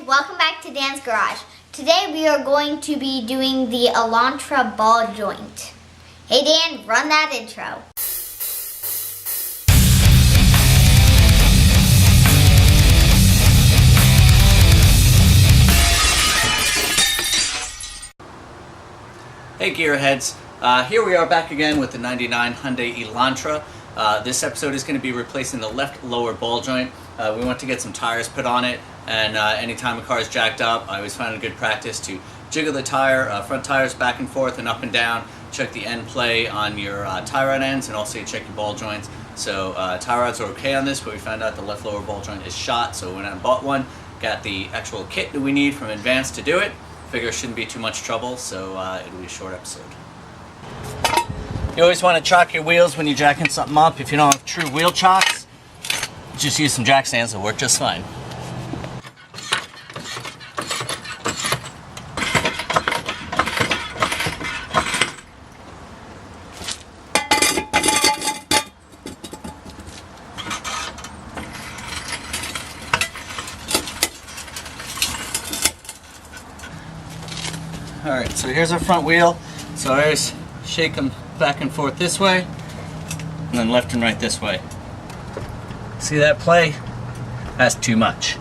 welcome back to Dan's Garage. Today we are going to be doing the Elantra ball joint. Hey Dan, run that intro. Hey Gearheads, here we are back again with the 99 Hyundai Elantra. This episode is going to be replacing the left lower ball joint. We want to get some tires put on it, and anytime a car is jacked up, I always find it a good practice to jiggle the tire, front tires back and forth and up and down, check the end play on your tie rod ends, and also check your ball joints. So tie rods are okay on this, but we found out the left lower ball joint is shot, so we went out and bought one, got the actual kit that we need from Advance to do it. Figure it shouldn't be too much trouble, so it'll be a short episode. You always want to chock your wheels when you're jacking something up. If you don't have true wheel chocks, just use some jack stands, it'll work just fine. Alright, so here's our front wheel. So I always shake them back and forth this way, and then left and right this way. See that play? That's too much.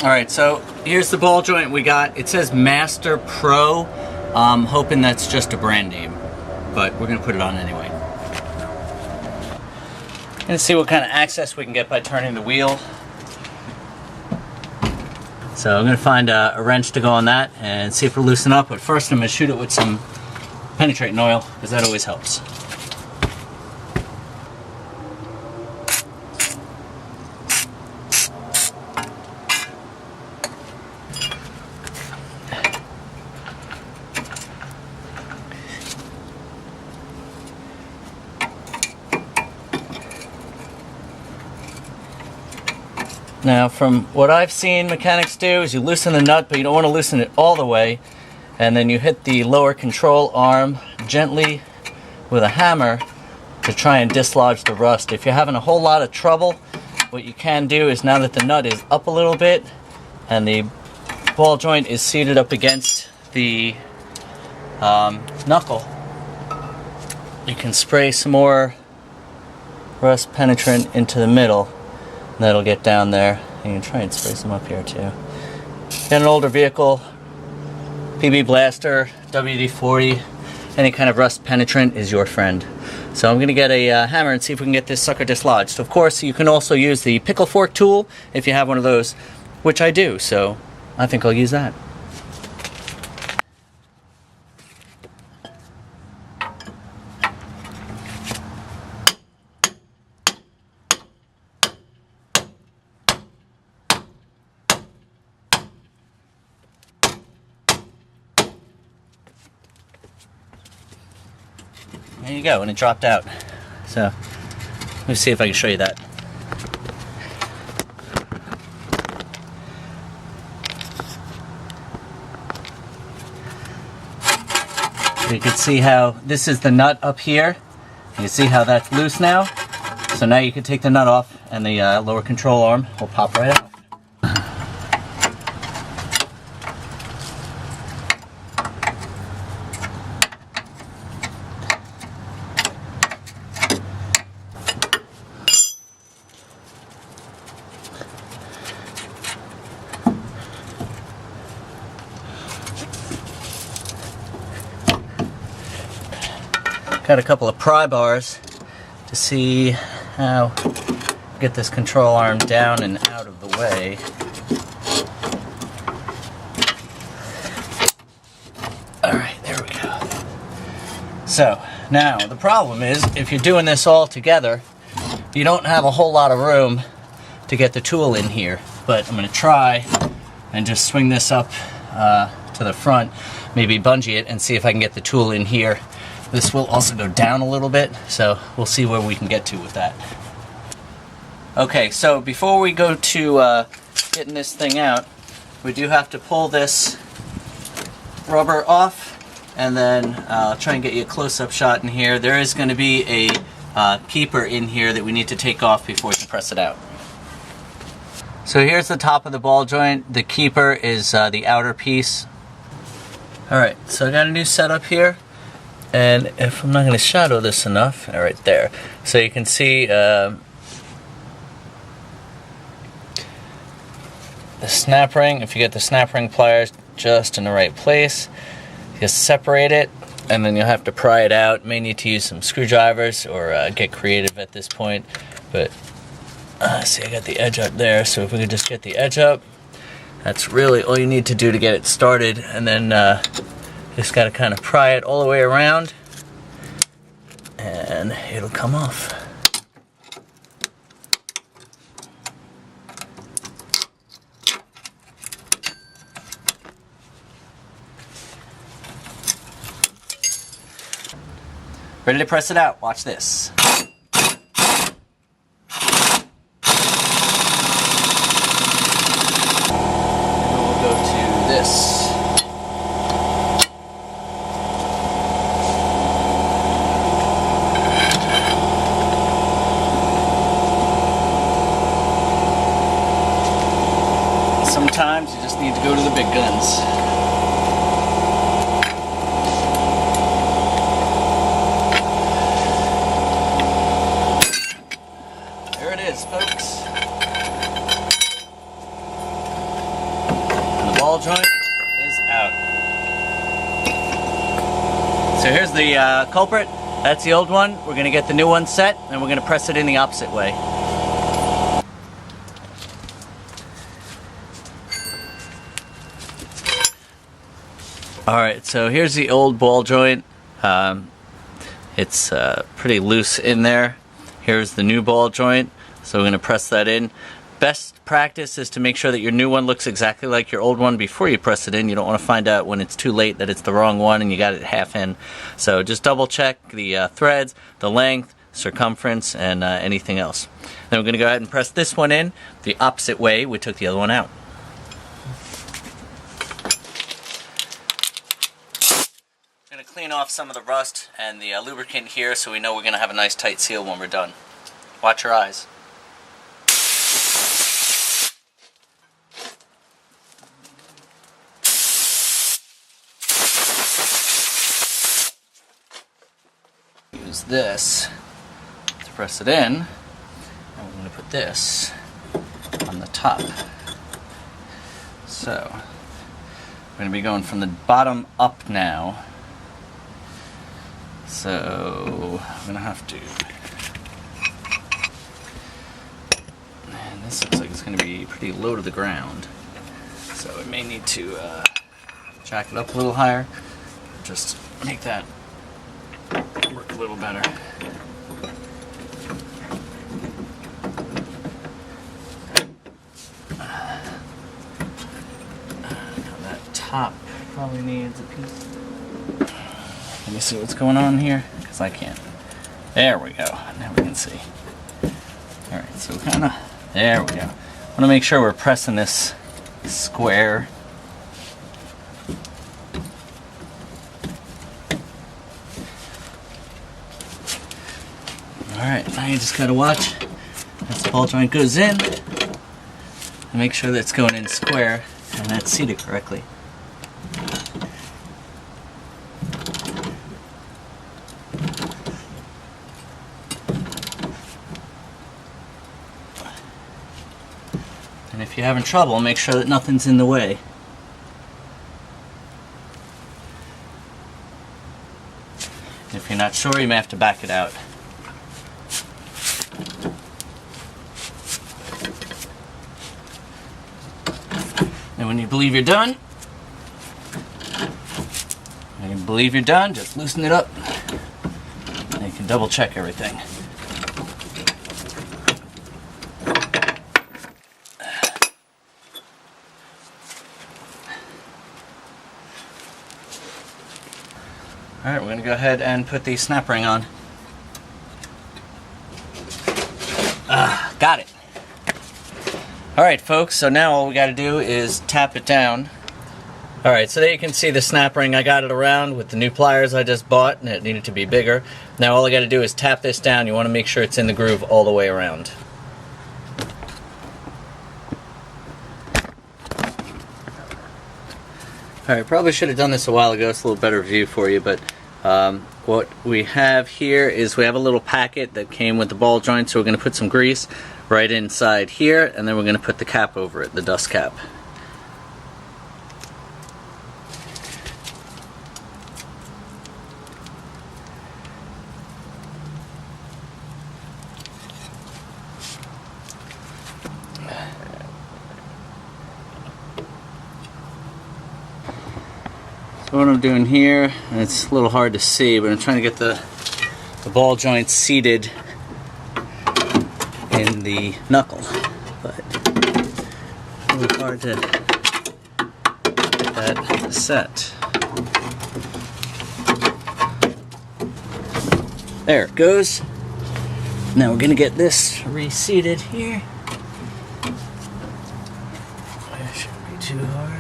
Alright, so here's the ball joint we got. It says Master Pro. I'm hoping that's just a brand name, but we're going to put it on anyway. And see what kind of access we can get by turning the wheel. So I'm going to find a wrench to go on that and see if we'll loosen up, but first I'm going to shoot it with some penetrant oil, because that always helps. Now, from what I've seen mechanics do is you loosen the nut, but you don't want to loosen it all the way, and then you hit the lower control arm gently with a hammer to try and dislodge the rust. If you're having a whole lot of trouble, what you can do is, now that the nut is up a little bit and the ball joint is seated up against the knuckle, you can spray some more rust penetrant into the middle. That'll get down there. You can try and spray some up here too. Get an older vehicle, PB Blaster, WD-40, any kind of rust penetrant is your friend. So I'm going to get a hammer and see if we can get this sucker dislodged. Of course, you can also use the pickle fork tool if you have one of those, which I do, so I think I'll use that. There you go, and it dropped out. So, let me see if I can show you that. So you can see how this is the nut up here. You can see how that's loose now. So now you can take the nut off, and the lower control arm will pop right out. Got a couple of pry bars to see how to get this control arm down and out of the way. Alright, there we go. So, now the problem is, if you're doing this all together, you don't have a whole lot of room to get the tool in here, but I'm going to try and just swing this up to the front, maybe bungee it and see if I can get the tool in here. This will also go down a little bit, so we'll see where we can get to with that. Okay, so before we go to getting this thing out, we do have to pull this rubber off, and then I'll try and get you a close-up shot in here. There is going to be a keeper in here that we need to take off before we can press it out. So here's the top of the ball joint. The keeper is the outer piece. Alright, so I got a new setup here, and if I'm not going to shadow this enough, right there, so you can see the snap ring. If you get the snap ring pliers just in the right place, you separate it, and then you'll have to pry it out. May need to use some screwdrivers or get creative at this point, but see, I got the edge up there, so if we could just get the edge up, that's really all you need to do to get it started, and then just got to kind of pry it all the way around, and it'll come off. Ready to press it out. Watch this. Sometimes you just need to go to the big guns. There it is, folks. And the ball joint is out. So here's the culprit. That's the old one. We're going to get the new one set, and we're going to press it in the opposite way. Alright, so here's the old ball joint. It's pretty loose in there. Here's the new ball joint, so we're going to press that in. Best practice is to make sure that your new one looks exactly like your old one before you press it in. You don't want to find out when it's too late that it's the wrong one and you got it half in. So just double check the threads, the length, circumference, and anything else. Then we're going to go ahead and press this one in the opposite way we took the other one out. Clean off some of the rust and the lubricant here so we know we're going to have a nice tight seal when we're done. Watch your eyes. Use this to press it in, and we're going to put this on the top. So we're going to be going from the bottom up now. So I'm gonna have to, and this looks like it's gonna be pretty low to the ground, so I may need to jack it up a little higher, just make that work a little better. Now that top probably needs a piece. Let me see what's going on here, because I can't. There we go. Now we can see. Alright, so kind of, there we go. I want to make sure we're pressing this square. Alright, now you just got to watch as the ball joint goes in and make sure that it's going in square and that's seated correctly. And if you're having trouble, make sure that nothing's in the way. If you're not sure, you may have to back it out. And when you believe you're done, just loosen it up. And you can double check everything. Alright, we're going to go ahead and put the snap ring on. Got it. Alright folks, so now all we got to do is tap it down. Alright, so there you can see the snap ring. I got it around with the new pliers I just bought, and it needed to be bigger. Now all I got to do is tap this down. You want to make sure it's in the groove all the way around. Alright, probably should have done this a while ago. It's a little better view for you, but what we have here is we have a little packet that came with the ball joint, so we're going to put some grease right inside here, and then we're going to put the cap over it, the dust cap. So what I'm doing here, and it's a little hard to see, but I'm trying to get the ball joint seated in the knuckle, but a little hard to get that set. There it goes. Now we're going to get this reseated here. That shouldn't be too hard.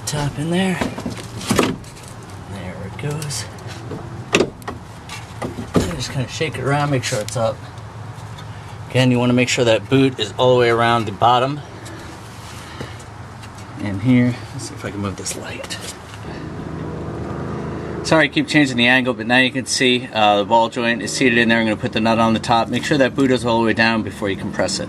Top in there. There it goes. Just kind of shake it around, make sure it's up. Again, you want to make sure that boot is all the way around the bottom. And here, let's see if I can move this light. Sorry, I keep changing the angle, but now you can see the ball joint is seated in there. I'm going to put the nut on the top. Make sure that boot is all the way down before you compress it.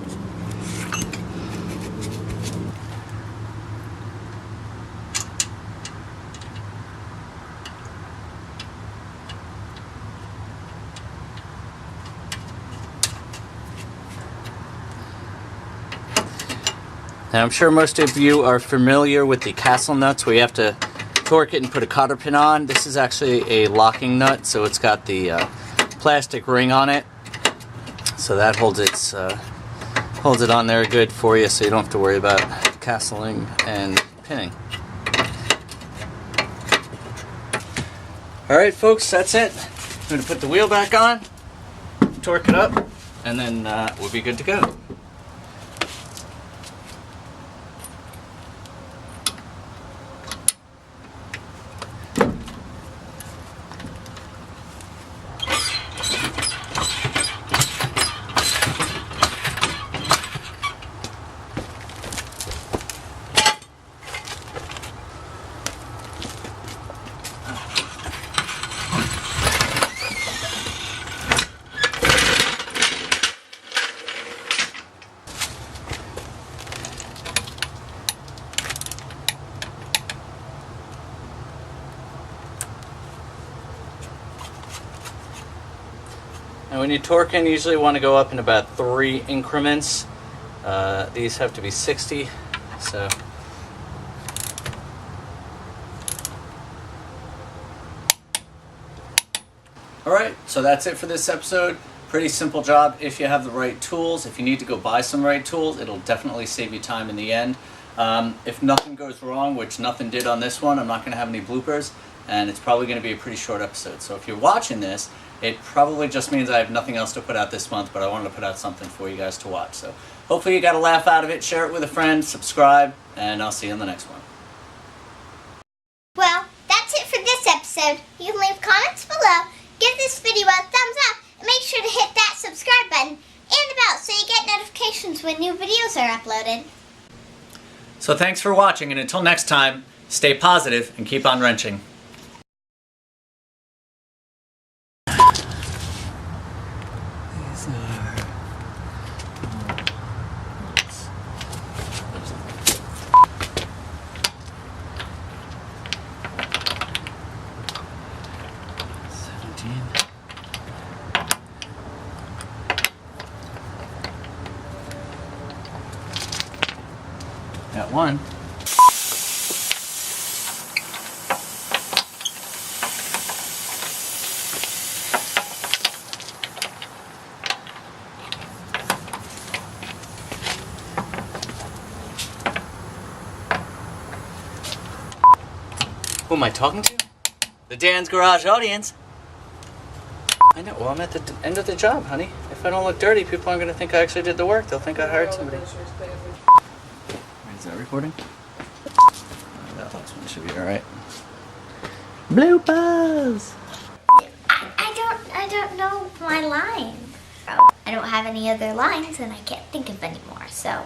Now I'm sure most of you are familiar with the castle nuts where you have to torque it and put a cotter pin on. This is actually a locking nut, so it's got the plastic ring on it. So that holds it on there good for you, so you don't have to worry about castling and pinning. Alright folks, that's it. I'm going to put the wheel back on, torque it up, and then we'll be good to go. Now when you're torquing, you usually want to go up in about 3 increments. These have to be 60, so. Alright, so that's it for this episode. Pretty simple job if you have the right tools. If you need to go buy some right tools, it'll definitely save you time in the end. If nothing goes wrong, which nothing did on this one, I'm not going to have any bloopers, and it's probably going to be a pretty short episode. So if you're watching this, it probably just means I have nothing else to put out this month, but I wanted to put out something for you guys to watch. So hopefully you got a laugh out of it. Share it with a friend, subscribe, and I'll see you in the next one. Well, that's it for this episode. You can leave comments below, give this video a thumbs up, and make sure to hit that subscribe button and the bell so you get notifications when new videos are uploaded. So thanks for watching, and until next time, stay positive and keep on wrenching. Got one. Who am I talking to? The Dan's Garage audience. I know. Well, I'm at the end of the job, honey. If I don't look dirty, people aren't going to think I actually did the work. They'll think I hired somebody. Is that recording? That last one should be all right. Bloopers. I don't know my lines. I don't have any other lines, and I can't think of any more. So